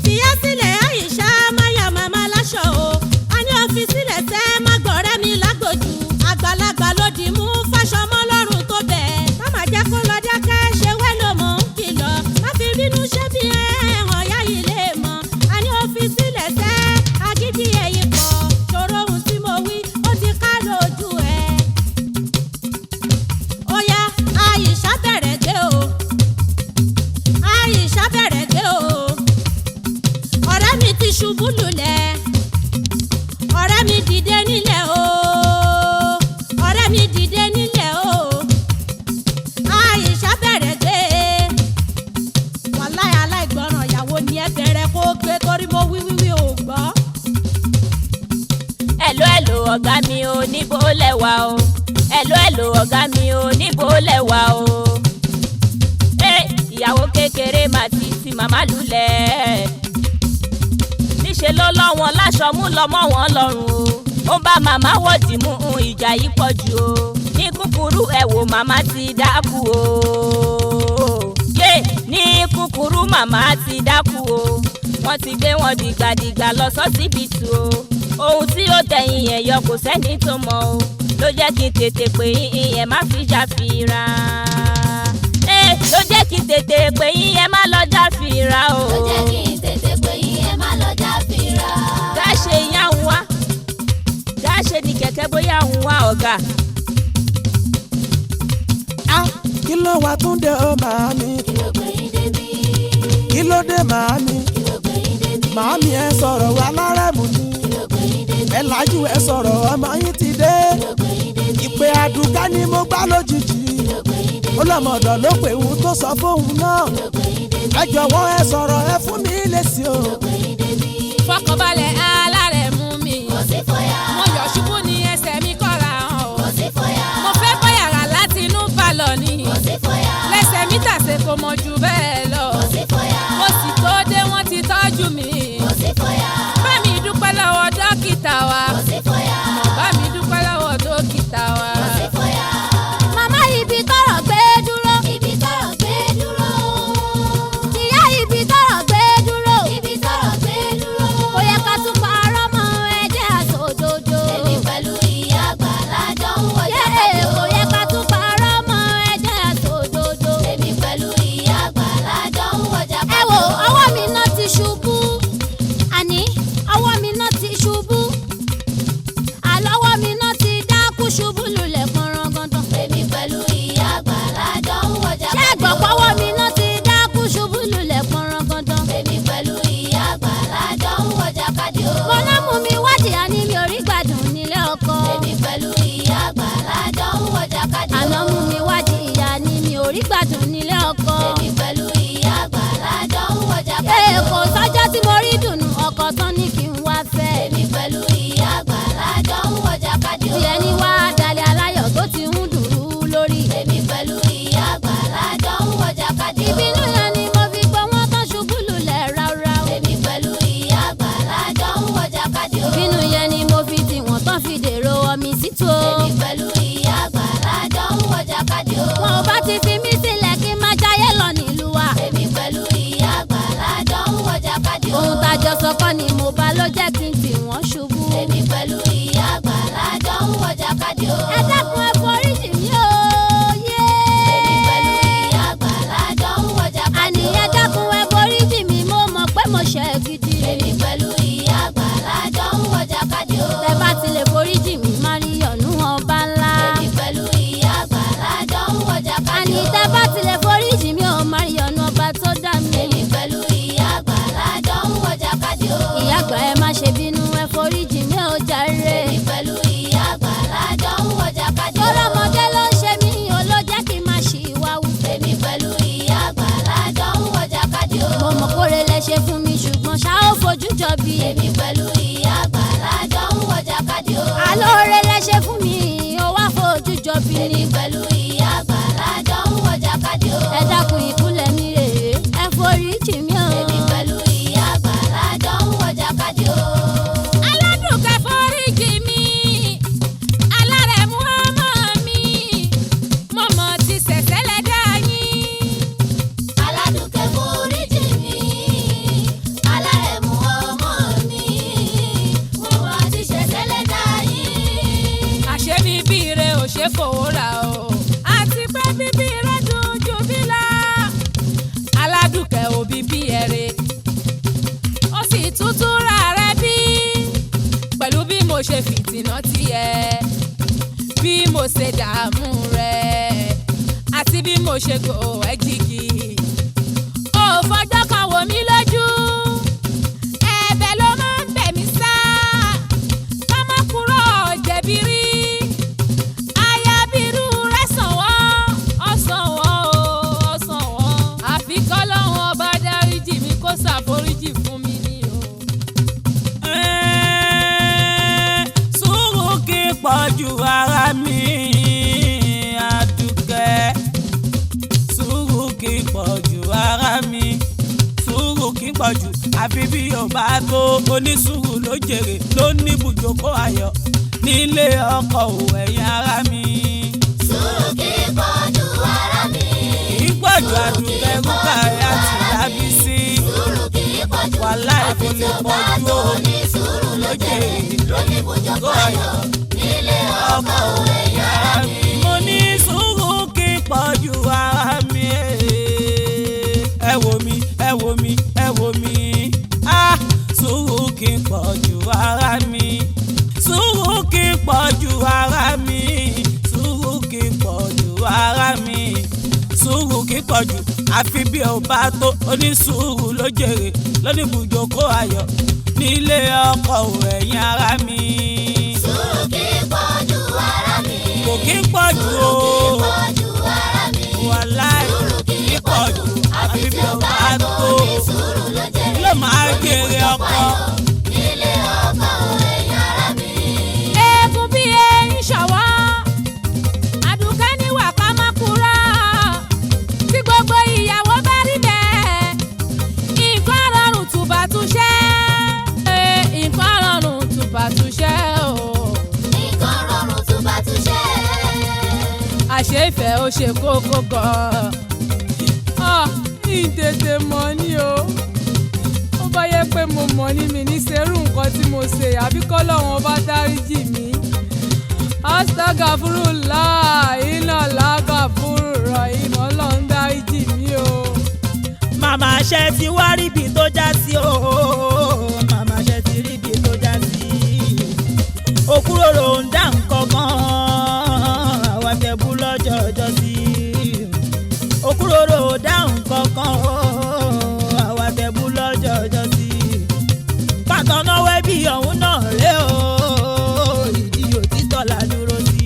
fìyà sílẹ̀ Àyíṣà máyà màmá láṣọ o. a ní òfin sílẹ̀ sẹ́ má gbọ̀rẹ́ mi lágbòjú. àgbàlagbà ló dì mú fáṣọmọ́ lọ́rùn tó bẹ̀. má má jẹ́ kó lọ dákẹ́ ṣe wẹ́lò mọ̀ ń kìlọ̀. má fi bínú ṣe bí ẹ̀hàn yá yìí lè mọ̀. a ní òfin sílẹ̀ sẹ́ agídí ẹ̀yìn pọ̀. ṣòro ohun tí mo wí ó ti ká lójú ẹ̀. ó yá Àyíṣà bẹ̀rẹ̀ gbé o. Àyíṣà bẹ̀rẹ̀ gbé o. ọ̀rẹ́ mi ti ṣubú lulẹ̀. ọ̀rẹ́ mi dìde nílẹ̀ o. ọ̀rẹ́ mi dìde nílẹ̀ o. Àyíṣà bẹ̀rẹ̀ gbé. wàláì aláìgbọràn ìyàwó ni ẹ bẹ̀rẹ̀ kó gbé torí mo wí ò gbọ́. ẹ̀lò ọ̀gá mi ò níbo lẹ́wà o. ẹ̀lò ọ̀gá mi ò níbo lẹ́wà o. ìyàwó kékeré máa ti màmá lulẹ̀. níṣẹ́ ló lọ́ wọn láṣọ mú lọ́mọ wọn lọ́rùn o. ó ń bá màmá wọ̀dì mú ìjà yìí pọ̀ jù o. ní kúkúrú ẹ wò màmá ti dákú o. ní kúkúrú màmá ti dákú o. wọ́n ti gbé wọn dìgbàdìgbà lọ sọ́sibítù o. ohun tí ó tẹ̀yìn yẹn yọ kò sẹ́ni tó mọ̀ o. ló jẹ́ kí n tètè pé yín má fi jáfira. ló jẹ́ kí n tètè pé yín má lọ jáfira o. ló jẹ́ kí n tètè pé yín má lọ jáfira. gáṣe ìyá ń wá gáṣe ni kẹ̀kẹ́ bóyá ń wá ọ̀gá. kí ló wá tún dé o màámi. kí ló gbé yín débi. kí ló dé màámi. kí ló gbé yín débi. màámi ẹ sọ̀rọ̀ wa lárẹ̀mú ni. kí ló gbé yín débi. ẹ lajú ẹ sọ̀rọ̀ ọmọ yín ti dé. kí ló gbé yín débi. ìpè àdùká ni mo gbá lójijì. kí ló gbé yín débi. ó lọ́mọdọ̀ ló pè òun tó sọ fóun náà. kí ló gbé yín débi. ẹ jọ̀wọ́ ẹ sọ̀rọ̀ ẹ fún mi lésì o. kí ló gbé yín débi. fọkànbalẹ̀ alárẹ̀ mú mi. kò sí fọyà. mo yọ̀ ṣubú ní ẹsẹ̀ mi kọ́ra hàn o. kò sí fọyà. mo fẹ́ bọ́ yàrá láti inú balọ̀ ni. kò sí fọyà. lẹ́sẹ̀ mi tàsé kò mọ jù bẹ́ẹ̀ lọ. kò sí fọyà. mo sì tó dé wọ́n ti tọ́jú mi. kò sí fọyà. bá mi dúpẹ́ lọ́wọ́ dókítà wa. kò sí fọyà. bá mi dúpẹ́ lọ́wọ́ dókítà wa. kò sí fọyà. màmá ibi tọ́rọ̀ gbé dúró. ibi tọ́rọ̀ gbé dúró. ìyá ibi tọ́rọ̀ gbé dúró. ibi tọ́rọ̀ gbé dúró. kò yẹ ká tún parọ́ mọ́ ẹjẹ́ àsòdodo. èmi pẹ̀lú ìyá àgbà lájọ ń wọjà kò yẹ ká tún parọ́ mọ́ ẹjẹ́ àsòdodo. èmi pẹ̀lú ìyá àgbà lájọ ń wọjà ẹ wo ọwọ́ mi náà ti ṣubú. àní ọwọ́ mi náà ti ṣubú. àlọ́wọ́ mi náà ti dákú ṣubú lulẹ̀ pọ̀nrangandan. èmi pẹ̀lú ìyá àgbà lájọ ń wọjà ṣé gbọ̀pọ̀wọ́ mi náà ti dákú ṣubú lulẹ̀ pọ̀nrangandan. èmi pẹ̀lú ìyá àgbà lájọ ń wọjà kájí o. bọ́lá mú mi wádìí àní mi ò rí gbádùn nílé ọkọ. èmi pẹ̀lú ìyá àgbà lájọ ń wọjà kájí o. àná mú mi wádìí ìyá ni mi ò rí gbádùn nílé ọkọ. èmi pẹ̀lú ìyá àgbà lájọ ń wọjà kájí o. kò sọ́jọ́ tí mo rí dùnú ọkọ tán ní kí n wá fẹ́. èmi pẹ̀lú ìyá àgbà lájọ ń wọjà kájí o. bí ẹni wá dalẹ̀ aláyọ̀ tó ti ń dùrú lórí. èmi pẹ̀lú ìyá àgbà lájọ ń wọjà kájí o. ìbínú yẹn ni mo fi gbọ́ wọ́n tán ṣubú lulẹ̀ ráúráú. èmi pẹ̀lú ìyá àgbà lájọ ń wọjà kájí o. ìbínú tú o. èmi pẹ̀lú ìyá àgbà lájọ ń wọjà kájí o. wọn ò bá ti fi mí sílẹ̀ kí n má jáyé lọ nílùú wa. èmi pẹ̀lú ìyá àgbà lájọ ń wọjà kájí o. ohun tájọ sọ kọ́ ni mo bá ló jẹ́ kí n tì wọ́n ṣubú. èmi pẹ̀lú ìyá àgbà lájọ ń wọjà kájí o. ẹ dákun ẹ foríjì mí o. yé. èmi pẹ̀lú ìyá àgbà lájọ ń wọjà kájí o. àní ẹ dákun ẹ foríjì mí mo mọ̀ pé mo ṣe gidi. èmi pẹ̀lú ìyá àgbà lájọ ń wọjà kájí o. tẹ bá ti lè foríjì mí má rí ọ̀nù ọba ńlá. èmi pẹ̀lú ìyá àgbà lájọ ń wọjà kájí àní o. tẹ bá ti lè foríjì mí ò má rí ọ̀nù ọba tó dá mi. èmi pẹ̀lú ìyá àgbà lájọ ń wọjà kájí o. ìyá àgbà ẹ má ṣe bínú ẹ foríjì mí ò jàre. èmi pẹ̀lú ìyá àgbà lájọ ń wọjà kájí o. tọ́lọ́mọdé ló ń ṣe mí ò ló jẹ́ kí n má ṣì wá wù. èmi pẹ̀lú ìyá àgbà lájọ ń wọjà kájí o. mo mọ̀ kóre lẹ ṣe fún mi ṣùgbọ́n ṣá ó fojú jọ bí. èmi pẹ̀lú ìyá àgbà lájọ ń wọjà kájí o. àlóore lẹ ṣe fún mi ó wá fojú jọ bí èmi ni. pẹ̀lú ìyá àgbà lájọ ń wọjà kájí o. ẹ dákun ìkúnlẹ̀ mi rèé ẹ foríjì mí o. èmi pẹ̀lú ìyá àgbà lájọ ń wọjà kájí o. aládùnkẹ́ foríjì mi alárẹ̀mú ọmọ mi mọ̀mọ́ ti ṣẹ̀ṣẹ̀ lẹ́dá yín. aládùnkẹ́ foríjì mi alárẹ̀mú ọmọ mi mo máa ti ṣẹ̀ṣẹ̀ lẹ́dá yín. àṣé bíbí rẹ ò ṣe fowó rà o àti pé bíbí rẹ dùn jù bí lọ. aládùnkẹ́ ò bíbí ẹ̀rẹ̀ ó sì tútù rà rẹ bí pẹ̀lú bí mo ṣe fìtìnà tiẹ̀ bí mo ṣe dààmú rẹ àti bí mo ṣe gbò ẹ́ jìgì. ó fọjọ́ kan wò mí lójú ẹ̀bẹ̀ ló máa ń bẹ̀ mí sá ká má kúrò jẹ̀bi rí. ayábírú rẹ̀ sàn wọ́n ọ̀sán wọ́n ọ̀sán wọ́n àfi kọ́lọ́hún ọba dáríjì mi kó ṣàforíjì fún mi ni o. Sùúrù kì í pọ̀jù ara mi Àdùkẹ́. Sùúrù kì í pọ̀jù ara mi. Sùúrù kì í pọ̀jù àfi bí yóò bá tó. Onísùúrù ló jèrè ló ní ibùjókòó ayọ̀ nílé ọkọ ẹ̀yìn ara mi. sùúrù kì í pọ̀jù ara mi. Kì í pọ̀jù Àdùkẹ́ Ruqoyaah àti Lábísí. sùúrù kì í pọ̀jù Wàláì kò lè pọ̀jù o. ní sùúrù ló jèrè lóní ibùjókòó ayọ̀ nílé ọkọ ẹ̀yà mi. Mo ní sùúrù kì í pọ̀jù ara mi. Ẹ wò mí, ẹ wò mí, ẹ wò mí. Sùúrù kì í pọ̀jù ara mi. Sùúrù kì í pọ̀jù ara mi. Sùúrù kì í pọ̀jù ara mi. Sùúrù kì í pọ̀jù àfi bí ò bá tó. Onísùúrù ló jèrè lóní ibùjókòó ayọ̀ nílé ọkọ ẹ̀yìn ara mi. sùúrù kì í pọ̀jù ara mi. Kò kì í pọ̀jù o. pọ̀jù ara mi. Wàláì sùúrù kì í pọ̀jù àfi tí ó bá tó. ní sùúrù ló jèrè ló máa jèrè ọkọ. nílé ọkọ ẹ̀yà ara mi. eégún bí eyín ṣọ̀wọ́ Àdùkẹ́ níwà ká má kúrò tí gbogbo ìyàwó bá rí bẹ́ẹ̀ nǹkan rọrùn tùbà túṣẹ́ nǹkan rọrùn tùbà túṣẹ́ o. nǹkan rọrùn tún bá tún ṣe. àṣé ìfẹ́ ó ṣe kókó gan-an tètè mọ̀ ni o ó bá yẹ pé mo mọ̀ ní mi ní serú nǹkan tí mo ṣe àbí kọ́lọ́hún bá dáríjì mí astagafurullah iná lágàfúrọ̀ iná ọlọ́run dáríjì mí o. Màmá ṣe ti wá ríbi tó já sí o. Màmá ṣe ti ríbi tó já sí. Òkúròrò ń dá nǹkan kan. Àwa tẹ̀bú lọ́jọ́ ọjọ́ sí. Òkúròrò dá nǹkan kan. Àwa tẹ̀bú lọ́jọ́ ọjọ́ sí. Pàtàkì ẹbí ọ̀hún náà ré o. Ìdí òtítọ́ la dúró sí.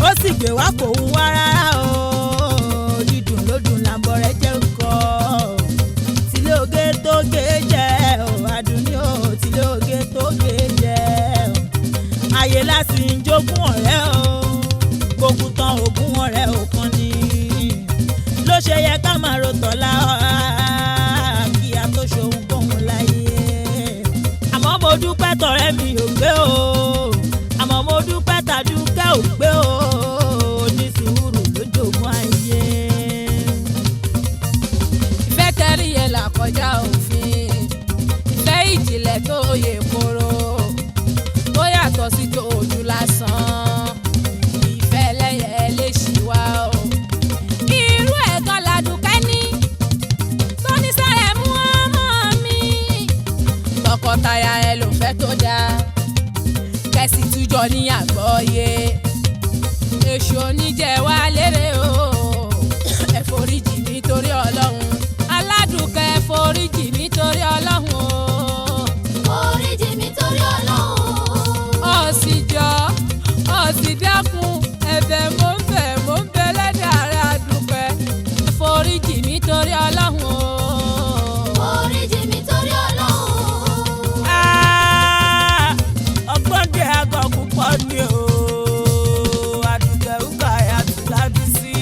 Ó sì gbé wá kò ń wá rárá o. Dídùn lódùn làbọ̀ rẹ̀ jẹ́ nǹkan. Tílé oge tó gé jẹ́ o. Àdùnní o. Tílé oge tó gé jẹ́ o. Ayé láti ń jogún ọ̀rẹ́ o. Gbogbo tán ogún ọ̀rẹ́ òkan ni. Ló ṣe yẹ ká máa ro tọ̀la kí a tó ṣohun kóhun láyé. Àmọ́ mo dúpẹ́ tọ̀rẹ́ mi ò gbé o. Àmọ́ mo dúpẹ́ jọ ní àgbọ́yé èṣù oníjẹ wá lérè o ẹ foríjì nítorí ọlọ́run aládùúkẹ́ ẹ foríjì nítorí ọlọ́run o. Foríjì mi torí Ọlọ́run. ọ̀sìnjọ́ ọ̀sìndẹ́kun ẹ̀bẹ̀ mo ń bẹ lẹ́dàá rẹ̀ àdùúkẹ́ ẹ foríjì nítorí ọlọ́run o. Foríjì mi torí Ọlọ́run. ọgbọ́n dé àgọ́ púpọ̀ ni o Àdùkẹ́ Ruqoyaah Lábísí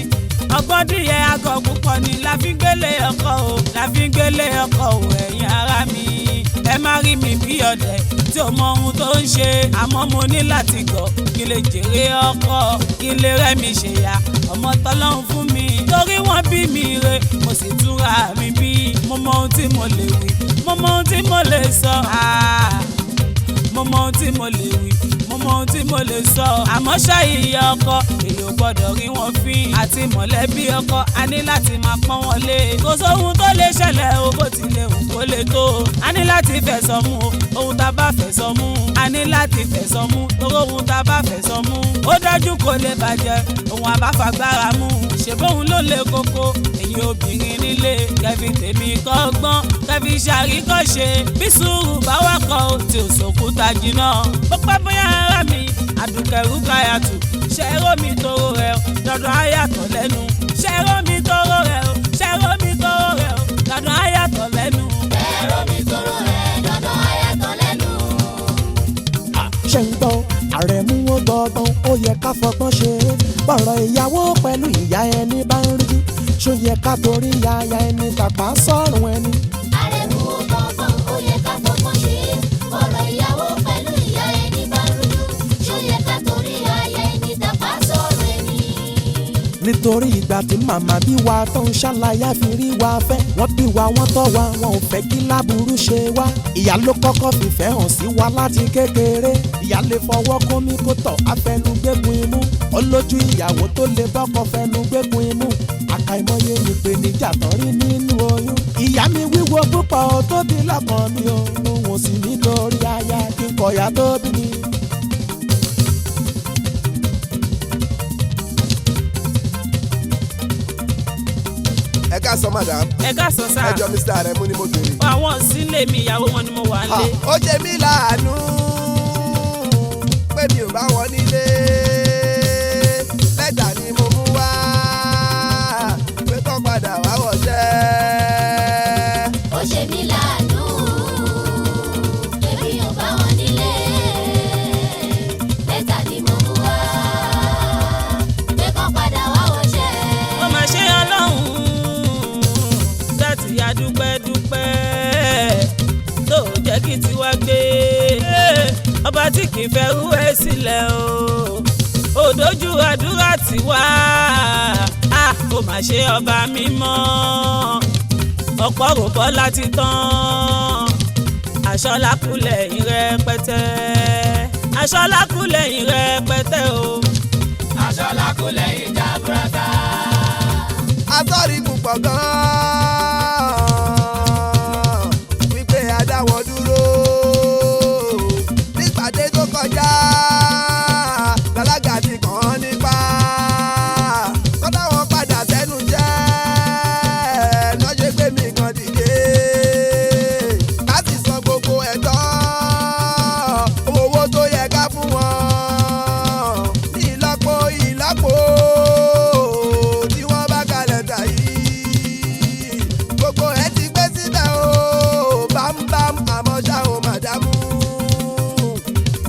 ọgbọ́n díẹ̀ àgọ́ púpọ̀ ni la fi ń gbélé ọkọ o la fi ń gbélé ọkọ o ẹ̀yin ará mi ẹ má rí mi bí ọ̀dẹ̀ tí ò mọ ohun tó ń ṣe àmọ́ mo ní láti gọ̀ kí lè jèrè ọkọ kí lè rẹ́ mi ṣèyà ọmọ tọ́lọ́run fún mi torí wọ́n bí mi re mo sì túra mi bí mo mọ ohun tí mo lè wí mo mọ ohun tí mo lè sọ mo mọ ohun tí mo lè wí mo mọ ohun tí mo lè sọ àmọ́ ṣáyé ọkọ èyí ò gbọ́dọ̀ rí wọn fín àti mọ̀lẹ́bí ọkọ a ní láti máa pọ́n wọn lé kò sóhun tó lè ṣẹlẹ̀ o bó tilẹ̀ hùn kó lè tó a ní láti fẹ̀sọ̀ mú ohun tá a bá fẹ̀sọ̀ mú a ní láti fẹ̀sọ̀ mú torí ohun tá a bá fẹ̀sọ̀ mú ó dájú kó lè bàjẹ́ ohun àbáfagbára mú ṣèbóhun ló le koko èyí obìnrin nílé kẹfì tèmi kọ́gbọ́n kẹfì ṣàríkọ́ṣe bí sùúrù bá wà kọ́ tí ò sòkúta jìnnà ó pẹ́ bóyá ara mi Àdùkẹ́ Ruqoyaah ṣẹ́rọ mi tóró rẹ̀ dandan ayàtọ̀ lẹ́nu ṣẹ́rọ mi tóró rẹ̀ ṣẹ́rọ mi tóró rẹ̀ dandan ayàtọ̀ lẹ́nu. Ṣẹ́rọ mi tóró rẹ̀ dandan ayàtọ̀ lẹ́nu. ṣe ń gbọ́ Àrẹ̀mú ó gbọ́gbọ́n ó yẹ ká fọgbọ́n ṣe é bọ̀rọ̀ ìyàwó pẹ̀lú ìyá ẹni bá ń rí ṣó yẹ ká torí yaya ẹni tàpá sọ́rùn ẹni. Àrẹ̀mú ó gbọ́gbọ́n ó yẹ ká fọgbọ́n ṣe é bọ̀rọ̀ ìyàwó pẹ̀lú ìyá ẹni bá ń rújú ṣó yẹ ká torí aya ẹni tàpá sọ̀rọ̀ ẹni. nítorí ìgbà tí màmá bí wa tó ń ṣàlàyé fi rí wa fẹ́ wọ́n bí wa wọ́n tọ́ wa wọn ò fẹ́ kí láburú ṣe wá ìyá ló kọ́kọ́ fìfẹ́ hàn sí wa láti kékeré ìyá lè fọwọ́ kómi kó tọ̀ afẹnugbẹ́gun imú olójú ìyàwó tó lè bọ́kọ fẹnugbẹ́gun imú àkàìmọye ìpèníjà tán rí nínú oyún ìyá mi wíwo púpọ̀ tó bí lọ́kàn mi o òun ò sì nítorí aya kí n kọ̀yà tó bí mi. ẹ káàsán madam. ẹ káàsán sáà. ẹ jọ Mr. Àrẹ̀mú ni mo béèrè. àwọn sílé mi ìyàwó wọn ni mo wà nílé. ó jẹ mí láàánú pé mi ò bá wọn nílé lẹ́tà ni mo mú wá pé kọ́ padà wá wọ̀ṣẹ́. Ó ṣe mí láàánú èmi ò bá wọn nílé lẹ́tà ni mo mú wá pé kọ́ padà wá wọ̀ṣẹ́. ó mà ṣe Ọlọ́run láti yá dúpẹ́ tó jẹ́ kí tiwa gbé ọba tí kì í fẹ́ rú ẹ sílẹ̀ o òdójú àdúrà tiwa ó mà ṣe ọba mímọ́ ọ̀pọ̀ rògbọ́ láti tán aṣọ lákúlẹ̀ yín rẹpẹtẹ aṣọ lákúlẹ̀ yín rẹpẹtẹ o aṣọ lákúlẹ̀ yín jaburata. asọ́rí púpọ̀ gan-an wípé a dá wọn dúró nípàdé tó kọjá lálága ti kàn án nípa kọ́dá wọn padà sẹ́nu jẹ́ lọ́jọ́ pé mi kan dìde láti san gbogbo ẹ̀tọ́ owó tó yẹ ká fún wọn ní ìlọ́po tí wọ́n bá kalẹ̀ tà yìí gbogbo ẹ̀ ti gbé síbẹ̀ o bámbám àmọ́ ṣá o màdámù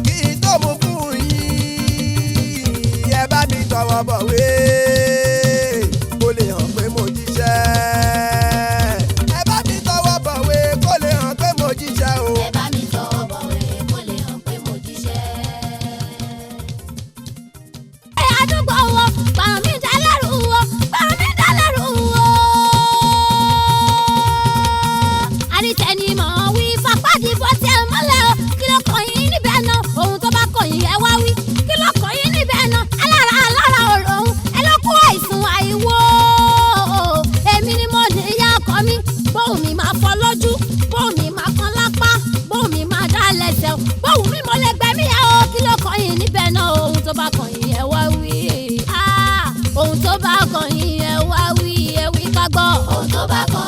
kí n tó mú fún yín ẹ bá mi tọwọ́ bọ̀wé kó lè hàn pé mo jíṣẹ́ ẹ bá mi tọwọ́ bọ̀wé kó lè hàn pé mo jíṣẹ́ o. Ẹ bá mi tọwọ́ bọ̀wé kó lè hàn pé mo jíṣẹ́. ẹ àdúgbò wo bàrùn mi dálẹ́rù wo bàrùn mi dálẹ́rù wo. àrítẹnimọ̀ wí fapádì bó tiẹ̀ mọ́lẹ̀ o kí ló kàn yín níbẹ̀ náà ohun tó bá kàn yín ẹ wá wí kí ló kàn yín níbẹ̀ náà alára òròhún ẹ ló kú ohun tó bá kọ